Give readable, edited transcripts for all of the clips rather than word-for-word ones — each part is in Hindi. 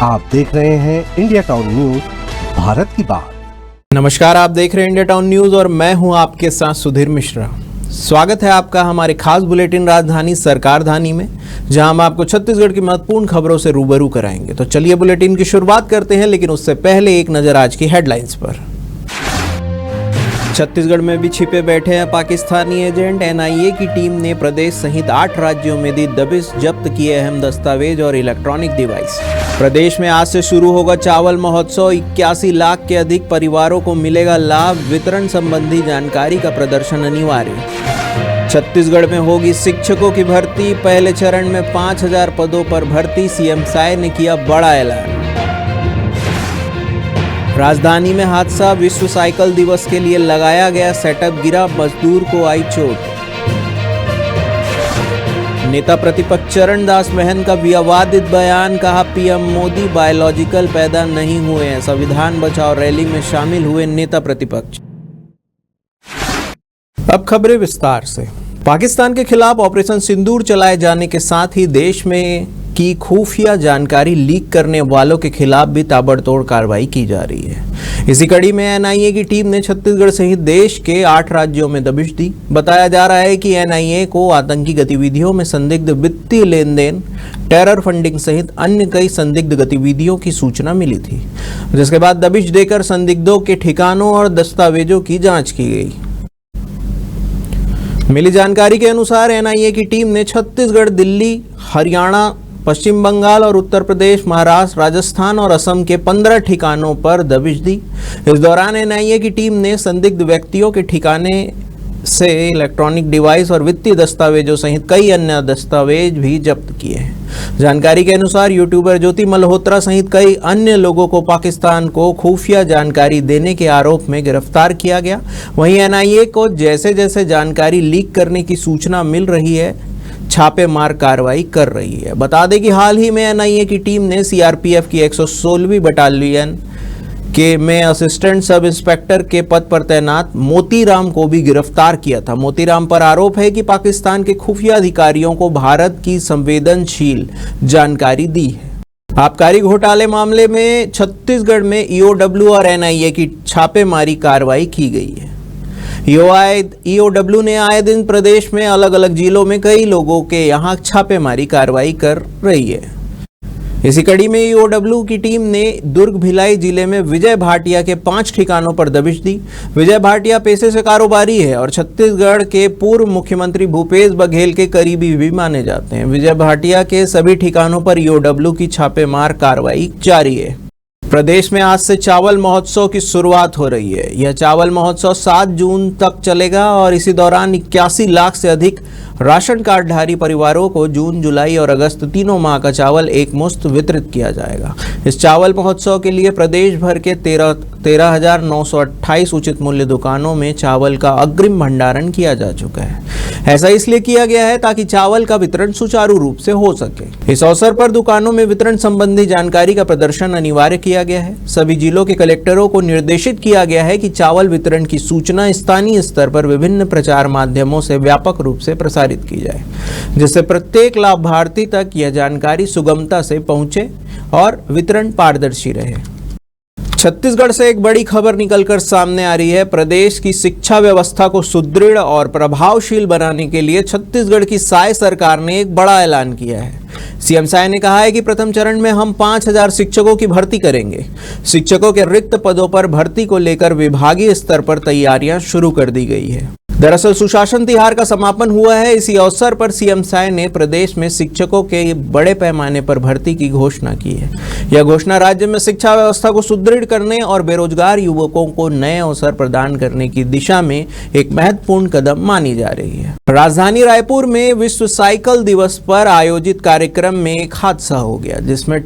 आप देख रहे हैं इंडिया टाउन न्यूज, भारत की बात। नमस्कार, आप देख रहे हैं इंडिया टाउन न्यूज और मैं हूं आपके साथ सुधीर मिश्रा। स्वागत है आपका हमारे खास बुलेटिन राजधानी सरकारधानी में, जहां हम आपको छत्तीसगढ़ की महत्वपूर्ण खबरों से रूबरू कराएंगे। तो चलिए बुलेटिन की शुरुआत करते हैं, लेकिन उससे पहले एक नजर आज की हेडलाइंस पर। छत्तीसगढ़ में भी छिपे बैठे हैं पाकिस्तानी एजेंट। एनआईए की टीम ने प्रदेश सहित 8 राज्यों में दी दबिश, जब्त किए अहम दस्तावेज और इलेक्ट्रॉनिक डिवाइस। प्रदेश में आज से शुरू होगा चावल महोत्सव। 81 लाख के अधिक परिवारों को मिलेगा लाभ। वितरण संबंधी जानकारी का प्रदर्शन अनिवार्य। छत्तीसगढ़ में होगी शिक्षकों की भर्ती। पहले चरण में 5000 पदों पर भर्ती। सीएम साय ने किया बड़ा ऐलान। राजधानी में हादसा। विश्व साइकिल दिवस के लिए लगाया गया सेटअप गिरा, मजदूर को आई चोट। नेता प्रतिपक्ष चरण दास महंत का विवादित बयान। कहा पीएम मोदी बायोलॉजिकल पैदा नहीं हुए हैं। संविधान बचाओ रैली में शामिल हुए नेता प्रतिपक्ष। अब खबरें विस्तार से। पाकिस्तान के खिलाफ ऑपरेशन सिंदूर चलाए जाने के साथ ही देश में की खुफिया जानकारी लीक करने वालों के खिलाफ भी ताबड़तोड़ कार्रवाई की जा रही है। इसी कड़ी में एनआईए की टीम ने छत्तीसगढ़ सहित देश के 8 राज्यों में दबिश दी। बताया जा रहा है कि एनआईए को आतंकी गतिविधियों में संदिग्ध वित्तीय लेन देन, टेरर फंडिंग सहित अन्य कई संदिग्ध गतिविधियों की सूचना मिली थी, जिसके बाद दबिश देकर संदिग्धों के ठिकानों और दस्तावेजों की जाँच की गई। मिली जानकारी के अनुसार एनआईए की टीम ने छत्तीसगढ़, दिल्ली, हरियाणा, पश्चिम बंगाल और उत्तर प्रदेश, महाराष्ट्र, राजस्थान और असम के 15 ठिकानों पर दबिश दी। इस दौरान एनआईए की टीम ने संदिग्ध व्यक्तियों के ठिकाने से इलेक्ट्रॉनिक डिवाइस और वित्तीय दस्तावेजों सहित कई अन्य दस्तावेज भी जब्त किए हैं। जानकारी के अनुसार यूट्यूबर ज्योति मल्होत्रा सहित कई अन्य लोगों को पाकिस्तान को खुफिया जानकारी देने के आरोप में गिरफ्तार किया गया। वहीं एनआईए को जैसे जैसे जानकारी लीक करने की सूचना मिल रही है, छापेमार कार्रवाई कर रही है। बता दें कि हाल ही में एनआईए की टीम ने सीआरपीएफ की 116वीं बटालियन के में असिस्टेंट सब इंस्पेक्टर के पद पर तैनात मोतीराम को भी गिरफ्तार किया था। मोतीराम पर आरोप है कि पाकिस्तान के खुफिया अधिकारियों को भारत की संवेदनशील जानकारी दी है। आबकारी घोटाले मामले में छत्तीसगढ़ में ईओडब्ल्यू और एनआईए की छापेमारी कार्रवाई की गई है। ईओडब्ल्यू ने आए दिन प्रदेश में अलग अलग जिलों में कई लोगों के यहां छापेमारी कार्रवाई कर रही है। इसी कड़ी में ईओडब्ल्यू की टीम ने दुर्ग भिलाई जिले में विजय भाटिया के 5 ठिकानों पर दबिश दी। विजय भाटिया पेशे से कारोबारी है और छत्तीसगढ़ के पूर्व मुख्यमंत्री भूपेश बघेल के करीबी भी माने जाते हैं। विजय भाटिया के सभी ठिकानों पर ईओडब्ल्यू की छापेमार कार्रवाई जारी है। प्रदेश में आज से चावल महोत्सव की शुरुआत हो रही है। यह चावल महोत्सव 7 जून तक चलेगा और इसी दौरान 81 लाख से अधिक राशन कार्डधारी परिवारों को जून, जुलाई और अगस्त तीनों माह का चावल एक मुश्त वितरित किया जाएगा। इस चावल महोत्सव के लिए प्रदेश भर के 13,928 उचित मूल्य दुकानों में चावल का अग्रिम भंडारण किया जा चुका है। ऐसा इसलिए किया गया है ताकि चावल का वितरण सुचारू रूप से हो सके। इस अवसर पर दुकानों में वितरण संबंधी जानकारी का प्रदर्शन अनिवार्य किया गया है। सभी जिलों के कलेक्टरों को निर्देशित किया गया है कि चावल वितरण की सूचना स्थानीय स्तर पर विभिन्न प्रचार माध्यमों से व्यापक रूप से प्रसारित की जाए, जिससे प्रत्येक लाभार्थी तक यह जानकारी सुगमता से पहुंचे और वितरण पारदर्शी रहे। छत्तीसगढ़ से एक बड़ी खबर निकलकर सामने आ रही है। प्रदेश की शिक्षा व्यवस्था को सुदृढ़ और प्रभावशील बनाने के लिए छत्तीसगढ़ की साय सरकार ने एक बड़ा ऐलान किया है। सीएम साय ने कहा है कि प्रथम चरण में हम 5000 शिक्षकों की भर्ती करेंगे। शिक्षकों के रिक्त पदों पर भर्ती को लेकर विभागीय स्तर पर तैयारियां शुरू कर दी गई है। दरअसल सुशासन तिहार का समापन हुआ है। इसी अवसर पर सीएम साय ने प्रदेश में शिक्षकों के बड़े पैमाने पर भर्ती की घोषणा की है। यह घोषणा राज्य में शिक्षा व्यवस्था को सुदृढ़ करने और बेरोजगार युवकों को नए अवसर प्रदान करने की दिशा में एक महत्वपूर्ण कदम मानी जा रही है। राजधानी रायपुर में विश्व साइकिल दिवस पर आयोजित कार्यक्रम में एक हादसा हो गया, जिसमें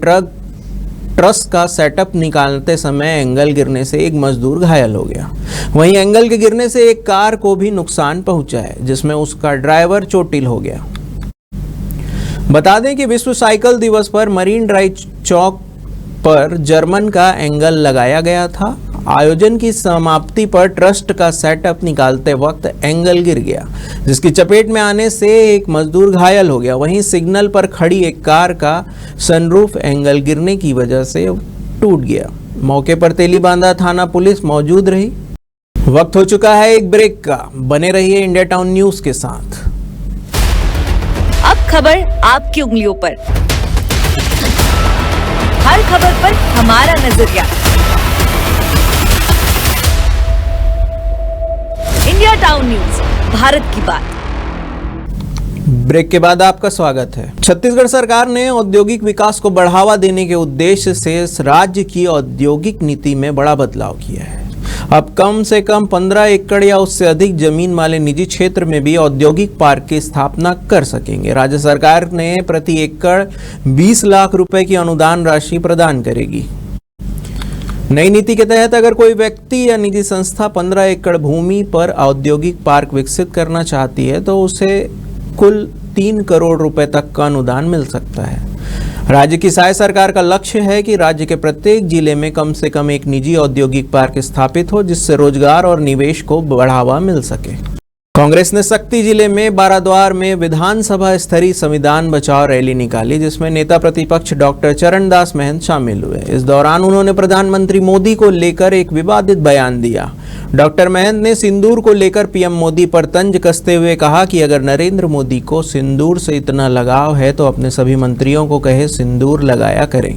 ट्रस का सेटअप निकालते समय एंगल गिरने से एक मजदूर घायल हो गया। वहीं एंगल के गिरने से एक कार को भी नुकसान पहुंचा है, जिसमें उसका ड्राइवर चोटिल हो गया। बता दें कि विश्व साइकिल दिवस पर मरीन ड्राइव चौक पर जर्मन का एंगल लगाया गया था आयोजन की समाप्ति पर ट्रस्ट का सेटअप निकालते वक्त एंगल गिर गया, जिसकी चपेट में आने से एक मजदूर घायल हो गया। वहीं सिग्नल पर खड़ी एक कार का सनरूफ एंगल गिरने की वजह से टूट गया। मौके पर तेलीबांधा थाना पुलिस मौजूद रही। वक्त हो चुका है एक ब्रेक का, बने रहिए इंडिया टाउन न्यूज के साथ। अब खबर आपकी उंगलियों पर, हर खबर पर हमारा नजरिया। इंडिया टाउन न्यूज, भारत की बात। ब्रेक के बाद आपका स्वागत है। छत्तीसगढ़ सरकार ने औद्योगिक विकास को बढ़ावा देने के उद्देश्य से राज्य की औद्योगिक नीति में बड़ा बदलाव किया है। अब कम से कम 15 एकड़ या उससे अधिक जमीन वाले निजी क्षेत्र में भी औद्योगिक पार्क की स्थापना कर सकेंगे। राज्य सरकार ने प्रति एकड़ 20 लाख रुपए की अनुदान राशि प्रदान करेगी। नई नीति के तहत अगर कोई व्यक्ति या निजी संस्था 15 एकड़ भूमि पर औद्योगिक पार्क विकसित करना चाहती है तो उसे कुल 3 करोड़ रुपए तक का अनुदान मिल सकता है। राज्य की साय सरकार का लक्ष्य है कि राज्य के प्रत्येक जिले में कम से कम एक निजी औद्योगिक पार्क स्थापित हो, जिससे रोजगार और निवेश को बढ़ावा मिल सके। कांग्रेस ने सक्ती जिले में बाराद्वार में विधानसभा स्तरीय संविधान बचाओ रैली निकाली, जिसमें नेता प्रतिपक्ष डॉक्टर चरणदास महंत शामिल हुए। इस दौरान उन्होंने प्रधानमंत्री मोदी को लेकर एक विवादित बयान दिया। डॉक्टर महंत ने सिंदूर को लेकर पीएम मोदी पर तंज कसते हुए कहा कि अगर नरेंद्र मोदी को सिंदूर से इतना लगाव है तो अपने सभी मंत्रियों को कहे सिंदूर लगाया करें।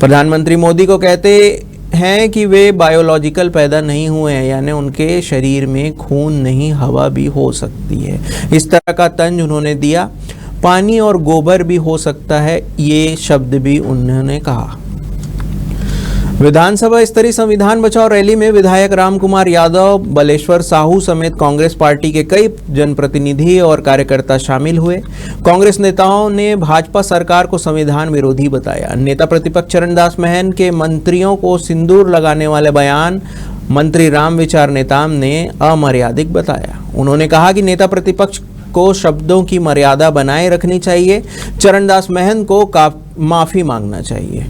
प्रधानमंत्री मोदी को कहते हैं कि वे बायोलॉजिकल पैदा नहीं हुए हैं, यानी उनके शरीर में खून नहीं हवा भी हो सकती है। इस तरह का तंज उन्होंने दिया। पानी और गोबर भी हो सकता है, ये शब्द भी उन्होंने कहा। विधानसभा स्तरीय संविधान बचाओ रैली में विधायक रामकुमार यादव, बलेश्वर साहू समेत कांग्रेस पार्टी के कई जनप्रतिनिधि और कार्यकर्ता शामिल हुए। कांग्रेस नेताओं ने भाजपा सरकार को संविधान विरोधी बताया। नेता प्रतिपक्ष चरणदास महंत के मंत्रियों को सिंदूर लगाने वाले बयान मंत्री रामविचार नेताम ने अमर्यादित बताया। उन्होंने कहा कि नेता प्रतिपक्ष को शब्दों की मर्यादा बनाए रखनी चाहिए। चरणदास महंत को माफी मांगना चाहिए।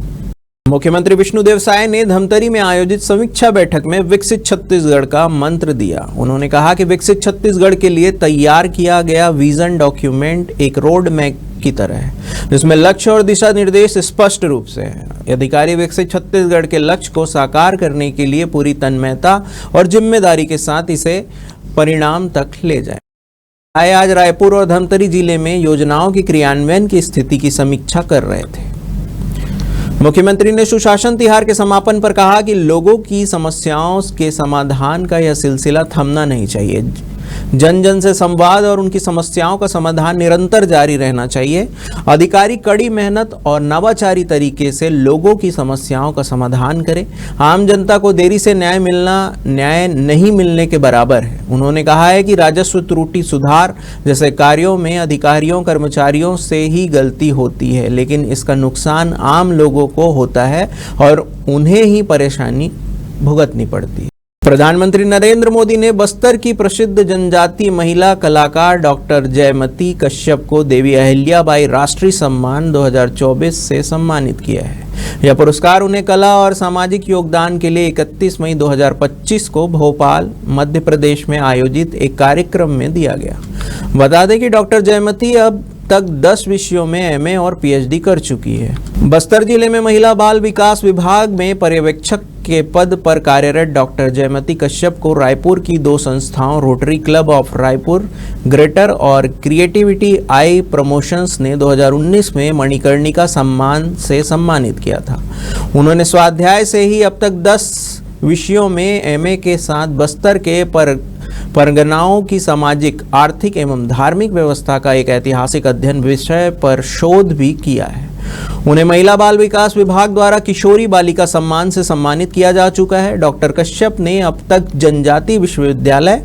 मुख्यमंत्री विष्णुदेव साय ने धमतरी में आयोजित समीक्षा बैठक में विकसित छत्तीसगढ़ का मंत्र दिया। उन्होंने कहा कि विकसित छत्तीसगढ़ के लिए तैयार किया गया विजन डॉक्यूमेंट एक रोड मैप की तरह है, जिसमें लक्ष्य और दिशा निर्देश स्पष्ट रूप से है। अधिकारी विकसित छत्तीसगढ़ के लक्ष्य को साकार करने के लिए पूरी तन्मयता और जिम्मेदारी के साथ इसे परिणाम तक ले जाए। आज रायपुर और धमतरी जिले में योजनाओं की क्रियान्वयन की स्थिति की समीक्षा कर रहे थे। मुख्यमंत्री ने सुशासन तिहार के समापन पर कहा कि लोगों की समस्याओं के समाधान का यह सिलसिला थमना नहीं चाहिए। जन जन से संवाद और उनकी समस्याओं का समाधान निरंतर जारी रहना चाहिए। अधिकारी कड़ी मेहनत और नवाचारी तरीके से लोगों की समस्याओं का समाधान करें। आम जनता को देरी से न्याय मिलना न्याय नहीं मिलने के बराबर है। उन्होंने कहा है कि राजस्व त्रुटि सुधार जैसे कार्यों में अधिकारियों कर्मचारियों से ही गलती होती है, लेकिन इसका नुकसान आम लोगों को होता है और उन्हें ही परेशानी भुगतनी पड़ती है। प्रधानमंत्री नरेंद्र मोदी ने बस्तर की प्रसिद्ध जनजातीय महिला कलाकार डॉक्टर जयमती कश्यप को देवी अहिल्याबाई राष्ट्रीय सम्मान 2024 से सम्मानित किया है। यह पुरस्कार उन्हें कला और सामाजिक योगदान के लिए 31 मई 2025 को भोपाल, मध्य प्रदेश में आयोजित एक कार्यक्रम में दिया गया। बता दें कि डॉक्टर जयमती अब तक 10 विषयों में एमए और पीएचडी कर चुकी है। बस्तर जिले में महिला बाल विकास विभाग में पर्यवेक्षक के पद पर कार्यरत डॉक्टर जयमती कश्यप को रायपुर की 2 संस्थाओं rotary club of Raipur greater और क्रिएटिविटी आई प्रमोशंस ने 2019 में मणिकर्णिका सम्मान से सम्मानित किया था। उन्होंने स्वाध्याय से ही अब तक 10 विषयों में एमए के साथ बस्तर के परगनाओं की सामाजिक, आर्थिक एवं धार्मिक व्यवस्था का एक ऐतिहासिक अध्ययन विषय पर शोध भी किया है। उन्हें महिला बाल विकास विभाग द्वारा किशोरी बालिका सम्मान से सम्मानित किया जा चुका है। डॉक्टर कश्यप ने अब तक जनजातीय विश्वविद्यालय,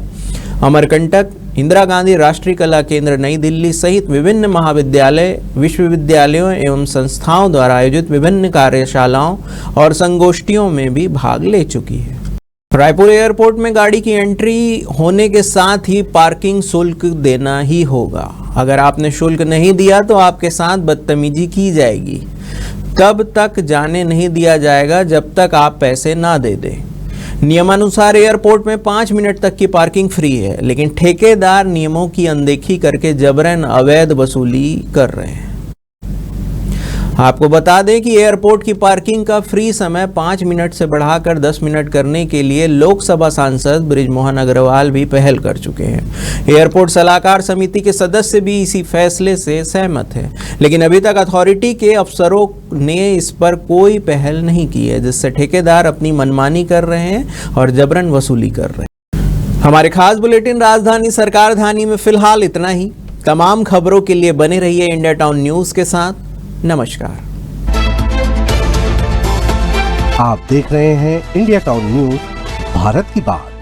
अमरकंटक, इंदिरा गांधी राष्ट्रीय कला केंद्र नई दिल्ली सहित विभिन्न महाविद्यालय, विश्वविद्यालयों एवं संस्थाओं द्वारा आयोजित विभिन्न कार्यशालाओं और संगोष्ठियों में भी भाग ले चुकी है। रायपुर एयरपोर्ट में गाड़ी की एंट्री होने के साथ ही पार्किंग शुल्क देना ही होगा। अगर आपने शुल्क नहीं दिया तो आपके साथ बदतमीजी की जाएगी। तब तक जाने नहीं दिया जाएगा जब तक आप पैसे ना दे दें। नियमानुसार एयरपोर्ट में 5 मिनट तक की पार्किंग फ्री है, लेकिन ठेकेदार नियमों की अनदेखी करके जबरन अवैध वसूली कर रहे हैं। आपको बता दें कि एयरपोर्ट की पार्किंग का फ्री समय 5 मिनट से बढ़ाकर 10 मिनट करने के लिए लोकसभा सांसद बृजमोहन अग्रवाल भी पहल कर चुके हैं। एयरपोर्ट सलाहकार समिति के सदस्य भी इसी फैसले से सहमत हैं, लेकिन अभी तक अथॉरिटी के अफसरों ने इस पर कोई पहल नहीं की है, जिससे ठेकेदार अपनी मनमानी कर रहे हैं और जबरन वसूली कर रहे हैं। हमारे खास बुलेटिन राजधानी सरकार धानी में फिलहाल इतना ही। तमाम खबरों के लिए बने रहिए इंडिया टाउन न्यूज़ के साथ। नमस्कार। आप देख रहे हैं इंडिया टाउन न्यूज, भारत की बात।